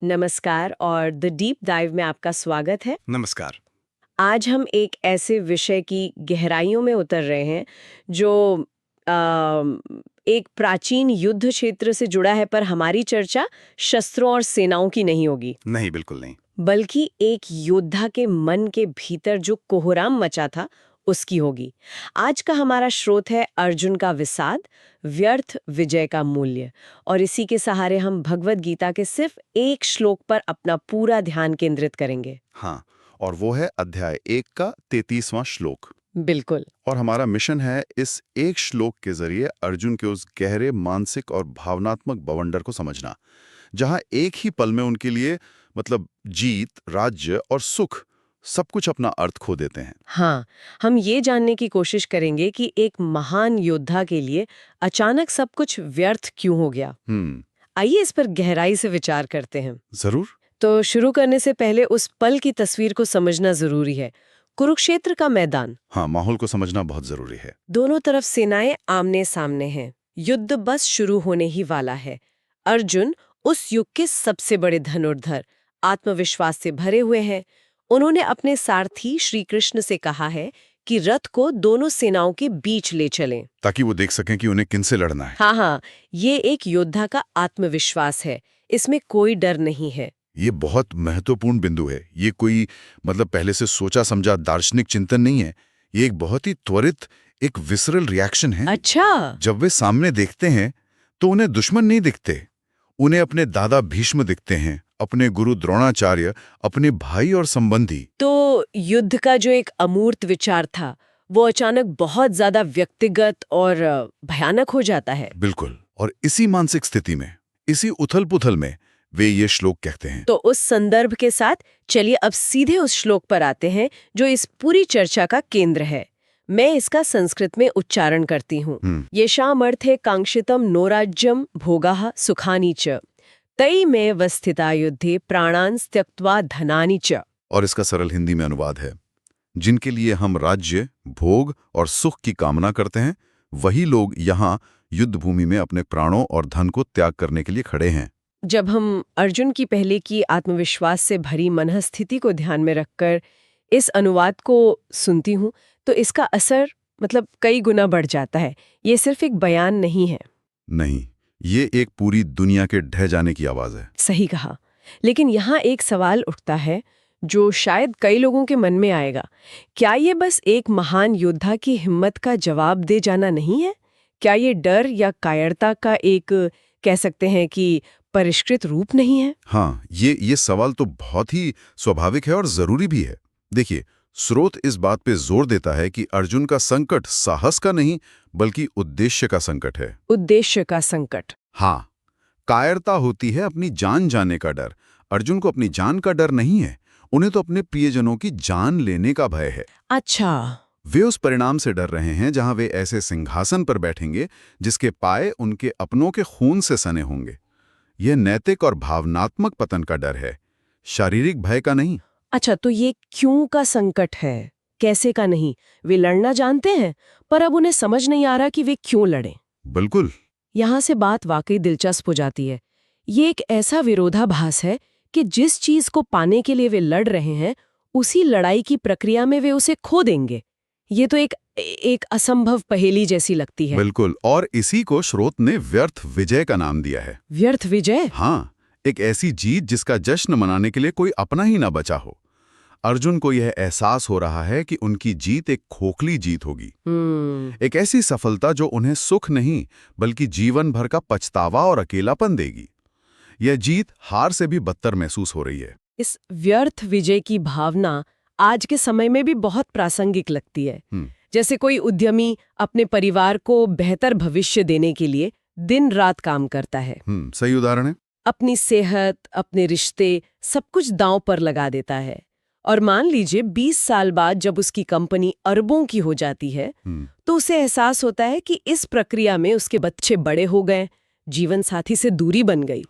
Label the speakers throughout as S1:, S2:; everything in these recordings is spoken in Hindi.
S1: नमस्कार और द डीप डाइव में आपका स्वागत है।
S2: नमस्कार।
S1: आज हम एक ऐसे विषय की गहराइयों में उतर रहे हैं जो एक प्राचीन युद्ध क्षेत्र से जुड़ा है, पर हमारी चर्चा शस्त्रों और सेनाओं की नहीं होगी,
S2: नहीं, बिल्कुल नहीं।
S1: बल्कि एक योद्धा के मन के भीतर जो कोहराम मचा था उसकी होगी। आज का हमारा स्रोत है अर्जुन का विषाद, व्यर्थ विजय का मूल्य, और इसी के सहारे हम भगवत गीता के सिर्फ एक श्लोक पर अपना पूरा ध्यान केंद्रित करेंगे।
S2: हाँ, और वो है अध्याय 1 का 33वां श्लोक।
S1: बिल्कुल।
S2: और हमारा मिशन है इस एक श्लोक के जरिए अर्जुन के उस गहरे मानसिक और भावनात्मक बवंडर को समझना, जहां एक ही पल में उनके लिए जीत, राज्य और सुख सब कुछ अपना अर्थ खो देते हैं।
S1: हाँ, हम ये जानने की कोशिश करेंगे कि एक महान योद्धा के लिए अचानक सब कुछ व्यर्थ क्यों हो गया। आइए इस पर गहराई से विचार करते हैं।
S2: जरूर।
S1: तो शुरू करने से पहले उस पल की तस्वीर को समझना जरूरी है। कुरुक्षेत्र का मैदान।
S2: हाँ, माहौल को समझना बहुत जरूरी है।
S1: दोनों तरफ सेनाएं आमने सामने हैं। युद्ध बस शुरू होने ही वाला है। अर्जुन उस युग के सबसे बड़े धनुर्धर, आत्मविश्वास से भरे हुए हैं। उन्होंने अपने सारथी श्री कृष्ण से कहा है कि रथ को दोनों सेनाओं के बीच ले चलें,
S2: ताकि वो देख सकें कि उन्हें किनसे लड़ना है।
S1: हाँ, ये एक योद्धा का आत्मविश्वास है, इसमें कोई डर नहीं है।
S2: ये बहुत महत्वपूर्ण बिंदु है। ये कोई पहले से सोचा समझा दार्शनिक चिंतन नहीं है। ये एक बहुत ही त्वरित, एक विसरल रिएक्शन है।
S1: अच्छा।
S2: जब वे सामने देखते हैं तो उन्हें दुश्मन नहीं दिखते, उन्हें अपने दादा भीष्म दिखते हैं, अपने गुरु द्रोणाचार्य, अपने भाई और संबंधी।
S1: तो युद्ध का जो एक अमूर्त विचार था वो अचानक बहुत ज्यादा व्यक्तिगत और भयानक हो जाता है।
S2: बिल्कुल। और इसी मानसिक स्थिति में, इसी उथल-पुथल में वे ये श्लोक कहते हैं।
S1: तो उस संदर्भ के साथ चलिए अब सीधे उस श्लोक पर आते हैं जो इस पूरी चर्चा का केंद्र है। मैं इसका संस्कृत में उच्चारण करती हूँ। येषामर्थे कांक्षितम नोराज्यम भोगाः सुखानि च तई में वस्थिता युद्धे प्राणान् त्यक्त्वा धनानि च।
S2: और इसका सरल हिंदी में अनुवाद है, जिनके लिए हम राज्य, भोग और सुख की कामना करते हैं, वही लोग यहाँ युद्ध भूमि में अपने प्राणों और धन को त्याग करने के लिए खड़े हैं।
S1: जब हम अर्जुन की पहले की आत्मविश्वास से भरी मनस्थिति को ध्यान में रखकर इस अनुवाद को सुनती हूँ तो इसका असर कई गुना बढ़ जाता है। ये सिर्फ एक बयान नहीं है।
S2: नहीं, ये एक पूरी दुनिया के ढह जाने की आवाज है।
S1: सही कहा। लेकिन यहाँ एक सवाल उठता है जो शायद कई लोगों के मन में आएगा। क्या ये बस एक महान योद्धा की हिम्मत का जवाब दे जाना नहीं है? क्या ये डर या कायरता का एक, कह सकते हैं कि, परिष्कृत रूप नहीं है?
S2: हाँ, ये सवाल तो बहुत ही स्वाभाविक है और जरूरी भी है। देखिए, स्रोत इस बात पे जोर देता है कि अर्जुन का संकट साहस का नहीं, बल्कि उद्देश्य का संकट है।
S1: उद्देश्य का संकट।
S2: हाँ, कायरता होती है अपनी जान जाने का डर। अर्जुन को अपनी जान का डर नहीं है, उन्हें तो अपने प्रियजनों की जान लेने का भय है।
S1: अच्छा।
S2: वे उस परिणाम से डर रहे हैं जहां वे ऐसे सिंहासन पर बैठेंगे जिसके पाए उनके अपनों के खून से सने होंगे। यह नैतिक और भावनात्मक पतन का डर है, शारीरिक भय का नहीं।
S1: अच्छा, तो ये क्यों का संकट है, कैसे का नहीं? वे लड़ना जानते हैं, पर अब उन्हें समझ नहीं आ रहा कि वे क्यों लड़ें।
S2: बिल्कुल।
S1: यहाँ से बात वाकई दिलचस्प हो जाती है। ये एक ऐसा विरोधाभास है कि जिस चीज को पाने के लिए वे लड़ रहे हैं, उसी लड़ाई की प्रक्रिया में वे उसे खो देंगे। ये तो एक असंभव पहेली जैसी लगती है।
S2: बिल्कुल। और इसी को स्रोत ने व्यर्थ विजय का नाम दिया है।
S1: व्यर्थ विजय?
S2: हाँ, एक ऐसी जीत जिसका जश्न मनाने के लिए कोई अपना ही ना बचा हो। अर्जुन को यह एहसास हो रहा है कि उनकी जीत एक खोखली जीत होगी। एक ऐसी सफलता जो उन्हें सुख नहीं, बल्कि जीवन भर का पछतावा और अकेलापन देगी। यह जीत हार से भी बदतर महसूस हो रही है।
S1: इस व्यर्थ विजय की भावना आज के समय में भी बहुत प्रासंगिक लगती है। जैसे कोई उद्यमी अपने परिवार को बेहतर भविष्य देने के लिए दिन रात काम करता है।
S2: सही उदाहरण है।
S1: अपनी सेहत, अपने रिश्ते, सब कुछ दांव पर लगा देता है। और मान लीजिए 20 साल बाद जब उसकी कंपनी अरबों की हो जाती है, तो उसे एहसास होता है कि इस प्रक्रिया में उसके बच्चे बड़े हो गए, जीवन साथी से दूरी बन गई।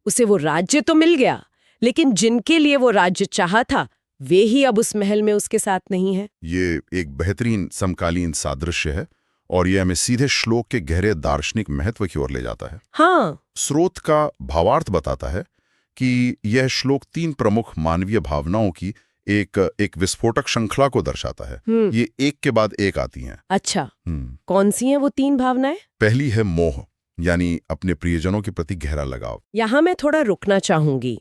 S1: उसे वो राज्य तो मिल गया, लेकिन जिनके लिए वो राज्य चाहा था वे ही अब उस महल में उसके साथ नहीं है।
S2: ये एक बेहतरीन समकालीन सादृश्य है और ये हमें सीधे श्लोक के गहरे दार्शनिक महत्व की ओर ले जाता है।
S1: हाँ।
S2: स्रोत का भावार्थ बताता है कि यह श्लोक 3 प्रमुख मानवीय भावनाओं की एक विस्फोटक श्रृंखला को दर्शाता है। ये एक के बाद एक आती हैं।
S1: अच्छा, कौन सी हैं वो 3 भावनाएं?
S2: पहली है मोह, यानी अपने प्रियजनों के प्रति गहरा लगाव।
S1: यहाँ मैं थोड़ा रुकना चाहूंगी।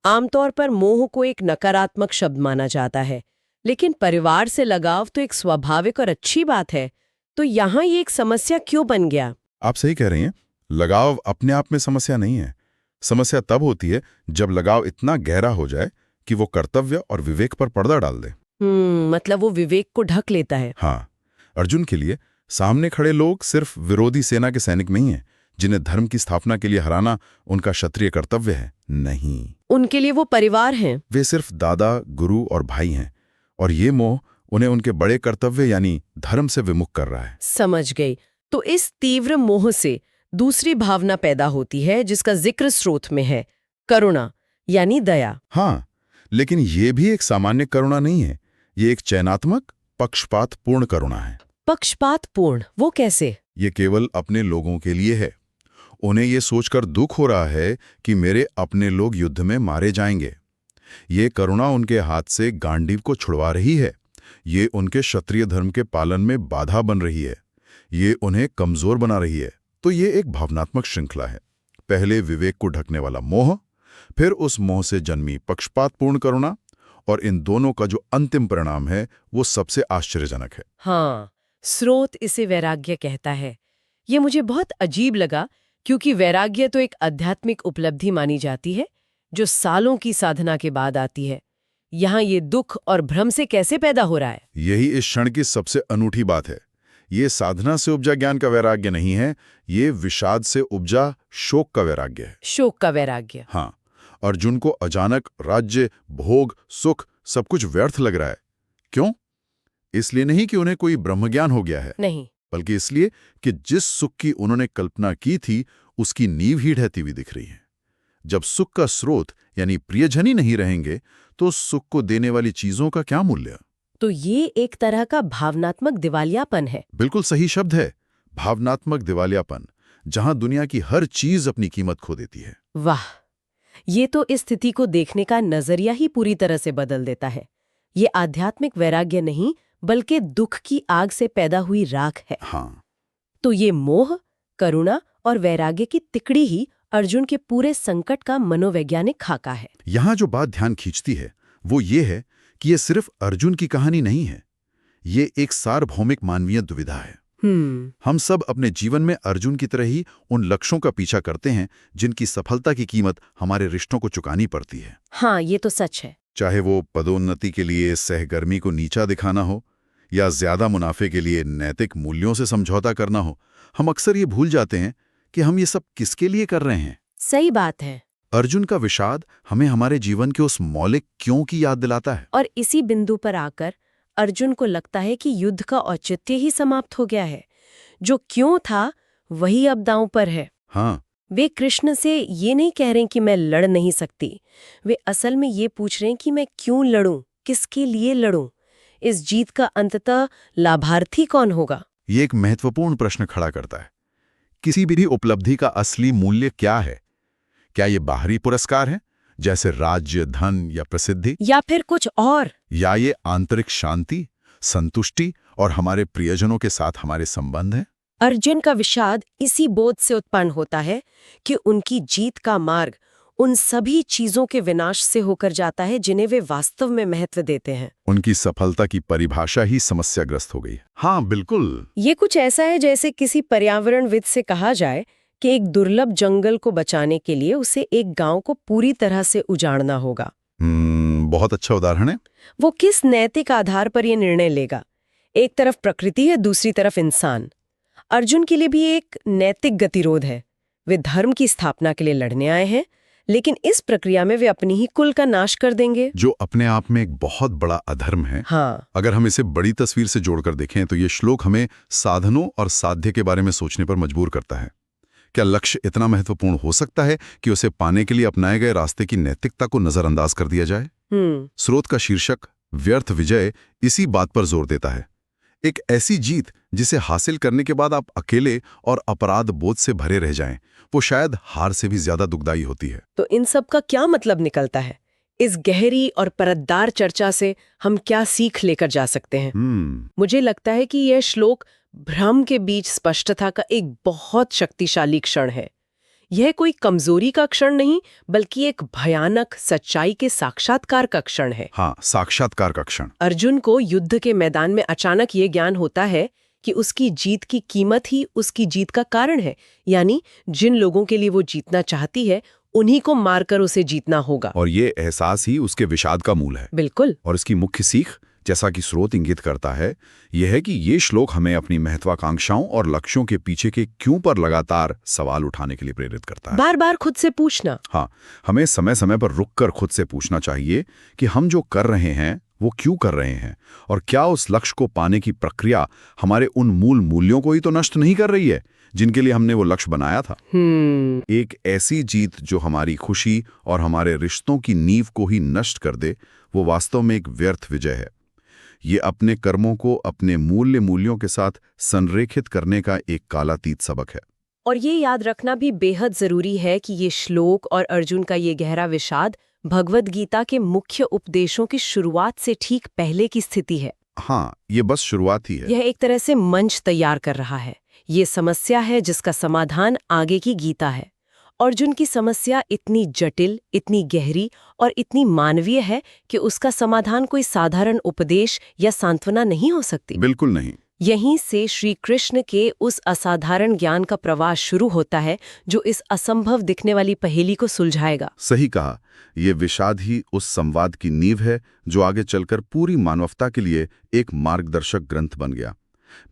S1: आमतौर पर मोह को एक नकारात्मक शब्द माना जाता है, लेकिन परिवार से लगाव तो एक स्वाभाविक और अच्छी बात है। तो यहाँ ये एक समस्या क्यों बन गया?
S2: आप सही कह रही हैं। लगाव अपने आप में समस्या नहीं है। समस्या तब होती है जब लगाव इतना गहरा हो जाए कि वो कर्तव्य और विवेक पर पर्दा डाल दे।
S1: मतलब वो विवेक को ढक लेता है।
S2: हाँ, अर्जुन के लिए सामने खड़े लोग सिर्फ विरोधी सेना के सैनिक नहीं हैं जिन्हें धर्म की स्थापना के लिए हराना उनका क्षत्रिय कर्तव्य है। नहीं,
S1: उनके लिए वो परिवार हैं।
S2: वे सिर्फ दादा, गुरु और भाई हैं, और ये मोह उन्हें उनके बड़े कर्तव्य यानी धर्म से विमुख कर रहा है।
S1: समझ गई। तो इस तीव्र मोह से दूसरी भावना पैदा होती है जिसका जिक्र स्रोत में है, करुणा यानी दया।
S2: हाँ, लेकिन ये भी एक सामान्य करुणा नहीं है। ये एक चयनात्मक, पक्षपातपूर्ण करुणा है।
S1: पक्षपातपूर्ण वो कैसे?
S2: ये केवल अपने लोगों के लिए है। उन्हें ये सोचकर दुख हो रहा है कि मेरे अपने लोग युद्ध में मारे जाएंगे। ये करुणा उनके हाथ से गांडीव को छुड़वा रही है। ये उनके क्षत्रिय धर्म के पालन में बाधा बन रही है। ये उन्हें कमजोर बना रही है। तो ये एक भावनात्मक श्रृंखला है। पहले विवेक को ढकने वाला मोह, फिर उस मोह से जन्मी पक्षपातपूर्ण करुणा, और इन दोनों का जो अंतिम परिणाम है वो सबसे आश्चर्यजनक है।
S1: हाँ, स्रोत इसे वैराग्य कहता है। ये मुझे बहुत अजीब लगा, क्योंकि वैराग्य तो एक आध्यात्मिक उपलब्धि मानी जाती है जो सालों की साधना के बाद आती है। यहाँ ये दुख और भ्रम से कैसे पैदा हो रहा है?
S2: यही इस क्षण की सबसे अनूठी बात है। ये साधना से उपजा ज्ञान का वैराग्य नहीं है, ये विषाद से उपजा शोक का वैराग्य है।
S1: शोक का वैराग्य।
S2: हाँ, अर्जुन को अचानक राज्य, भोग, सुख सब कुछ व्यर्थ लग रहा है। क्यों? इसलिए नहीं कि उन्हें कोई ब्रह्मज्ञान हो गया है,
S1: नहीं,
S2: बल्कि इसलिए कि जिस सुख की उन्होंने कल्पना की थी उसकी नींव ही ढहती हुई दिख रही है। जब सुख का स्रोत यानी प्रियजन ही नहीं रहेंगे तो सुख को देने वाली चीजों का क्या मूल्य?
S1: तो ये एक तरह का भावनात्मक दिवालियापन है।
S2: बिल्कुल सही शब्द है, भावनात्मक दिवालियापन, जहां दुनिया की हर चीज अपनी कीमत खो देती है।
S1: वाह, ये तो इस स्थिति को देखने का नजरिया ही पूरी तरह से बदल देता है। ये आध्यात्मिक वैराग्य नहीं, बल्कि दुख की आग से पैदा हुई राख है।
S2: हाँ,
S1: तो ये मोह, करुणा और वैराग्य की तिकड़ी ही अर्जुन के पूरे संकट का मनोवैज्ञानिक खाका है।
S2: यहाँ जो बात ध्यान खींचती है वो ये है कि ये सिर्फ अर्जुन की कहानी नहीं है, ये एक सार्वभौमिक मानवीय दुविधा है। हम सब अपने जीवन में अर्जुन की तरह ही उन लक्ष्यों का पीछा करते हैं जिनकी सफलता की कीमत हमारे रिश्तों को चुकानी पड़ती है।
S1: हाँ, ये तो सच है।
S2: चाहे वो पदोन्नति के लिए सहकर्मी को नीचा दिखाना हो या ज्यादा मुनाफे के लिए नैतिक मूल्यों से समझौता करना हो, हम अक्सर ये भूल जाते हैं कि हम ये सब किसके लिए कर रहे हैं।
S1: सही बात है।
S2: अर्जुन का विषाद हमें हमारे जीवन के उस मौलिक क्यों की याद दिलाता है।
S1: और इसी बिंदु पर आकर अर्जुन को लगता है कि युद्ध का औचित्य ही समाप्त हो गया है। जो क्यों था वही अब दांव पर है।
S2: हाँ,
S1: वे कृष्ण से ये नहीं कह रहे कि मैं लड़ नहीं सकती, वे असल में ये पूछ रहे हैं कि मैं क्यों लड़ूं, किसके लिए लड़ूं, इस जीत का अंततः लाभार्थी कौन होगा?
S2: ये एक महत्वपूर्ण प्रश्न खड़ा करता है। किसी भी उपलब्धि का असली मूल्य क्या है? क्या ये बाहरी पुरस्कार है, जैसे राज्य, धन या प्रसिद्धि,
S1: या फिर कुछ और?
S2: या ये आंतरिक शांति, संतुष्टि और हमारे प्रियजनों के साथ हमारे संबंध हैं?
S1: अर्जुन का विषाद इसी बोध से उत्पन्न होता है कि उनकी जीत का मार्ग उन सभी चीजों के विनाश से होकर जाता है जिन्हें वे वास्तव में महत्व देते हैं।
S2: उनकी सफलता की परिभाषा ही समस्याग्रस्त हो गई। हाँ, बिल्कुल।
S1: ये कुछ ऐसा है जैसे किसी पर्यावरणविद से कहा जाए कि एक दुर्लभ जंगल को बचाने के लिए उसे एक गांव को पूरी तरह से उजाड़ना होगा।
S2: बहुत अच्छा उदाहरण है।
S1: वो किस नैतिक आधार पर ये निर्णय लेगा? एक तरफ प्रकृति है, दूसरी तरफ इंसान। अर्जुन के लिए भी एक नैतिक गतिरोध है। वे धर्म की स्थापना के लिए लड़ने आए हैं, लेकिन इस प्रक्रिया में वे अपनी ही कुल का नाश कर देंगे,
S2: जो अपने आप में एक बहुत बड़ा अधर्म है।
S1: हाँ।
S2: अगर हम इसे बड़ी तस्वीर से जोड़कर देखें तो ये श्लोक हमें साधनों और साध्य के बारे में सोचने पर मजबूर करता है। क्या लक्ष्य इतना महत्वपूर्ण हो सकता है कि उसे पाने के लिए अपनाए गए रास्ते की नैतिकता को नजरअंदाज कर दिया जाए? स्रोत का शीर्षक व्यर्थ विजय इसी बात पर जोर देता है। एक ऐसी जीत जिसे हासिल करने के बाद आप अकेले और अपराध बोध से भरे रह जाएं, वो शायद हार से भी ज्यादा दुखदायी होती है।
S1: तो इन सब का क्या मतलब निकलता है? इस गहरी और परतदार चर्चा से हम क्या सीख लेकर जा सकते हैं? मुझे लगता है कि यह श्लोक भ्रम के बीच स्पष्टता का एक बहुत शक्तिशाली क्षण है। यह कोई कमजोरी का क्षण नहीं, बल्कि एक भयानक सच्चाई के साक्षात्कार का क्षण है।
S2: हाँ, साक्षात्कार का क्षण।
S1: अर्जुन को युद्ध के मैदान में अचानक ये ज्ञान होता है कि उसकी जीत की कीमत ही उसकी जीत का कारण है। यानी जिन लोगों के लिए वो जीतना चाहती है, उन्हीं को मारकर उसे जीतना होगा।
S2: और ये एहसास ही उसके विषाद का मूल है।
S1: बिल्कुल।
S2: और इसकी मुख्य सीख, जैसा कि स्रोत इंगित करता है, यह है कि ये श्लोक हमें अपनी महत्वाकांक्षाओं और लक्ष्यों के पीछे के क्यों पर लगातार सवाल उठाने के लिए प्रेरित करता है।
S1: बार बार खुद से पूछना।
S2: हाँ, हमें समय समय पर रुककर खुद से पूछना चाहिए कि हम जो कर रहे हैं वो क्यों कर रहे हैं, और क्या उस लक्ष्य को पाने की प्रक्रिया हमारे उन मूल मूल्यों को ही तो नष्ट नहीं कर रही है जिनके लिए हमने वो लक्ष्य बनाया था। एक ऐसी जीत जो हमारी खुशी और हमारे रिश्तों की नींव को ही नष्ट कर दे, वो वास्तव में एक व्यर्थ विजय है। ये अपने कर्मों को अपने मूल्यों के साथ संरेखित करने का एक कालातीत सबक है।
S1: और ये याद रखना भी बेहद जरूरी है कि ये श्लोक और अर्जुन का ये गहरा विषाद भगवद गीता के मुख्य उपदेशों की शुरुआत से ठीक पहले की स्थिति है।
S2: हाँ, ये बस शुरुआत ही है।
S1: यह एक तरह से मंच तैयार कर रहा है। ये समस्या है जिसका समाधान आगे की गीता है। अर्जुन की समस्या इतनी जटिल, इतनी गहरी और इतनी मानवीय है कि उसका समाधान कोई साधारण उपदेश या सांत्वना नहीं हो सकती।
S2: बिल्कुल नहीं।
S1: यहीं से श्री कृष्ण के उस असाधारण ज्ञान का प्रवाह शुरू होता है जो इस असंभव दिखने वाली पहेली को सुलझाएगा।
S2: सही कहा, ये विषाद ही उस संवाद की नींव है जो आगे चलकर पूरी मानवता के लिए एक मार्गदर्शक ग्रंथ बन गया।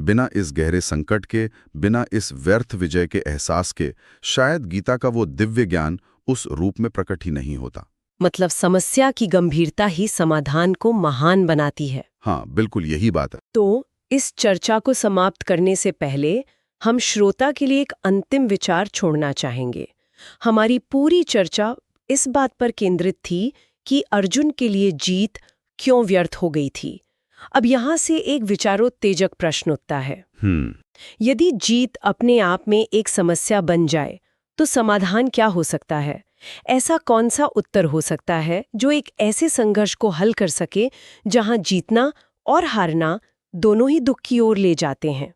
S2: बिना इस गहरे संकट के, बिना इस व्यर्थ विजय के एहसास के, शायद गीता का वो दिव्य ज्ञान उस रूप में प्रकट ही नहीं होता।
S1: मतलब समस्या की गंभीरता ही समाधान को महान बनाती है।
S2: हाँ, बिल्कुल यही बात है।
S1: तो इस चर्चा को समाप्त करने से पहले हम श्रोता के लिए एक अंतिम विचार छोड़ना चाहेंगे। हमारी पूरी चर्चा इस बात पर केंद्रित थी कि अर्जुन के लिए जीत क्यों व्यर्थ हो गई थी। अब यहाँ से एक विचारोत्तेजक प्रश्न उठता है। यदि जीत अपने आप में एक समस्या बन जाए तो समाधान क्या हो सकता है? ऐसा कौन सा उत्तर हो सकता है जो एक ऐसे संघर्ष को हल कर सके जहां जीतना और हारना दोनों ही दुख की ओर ले जाते हैं?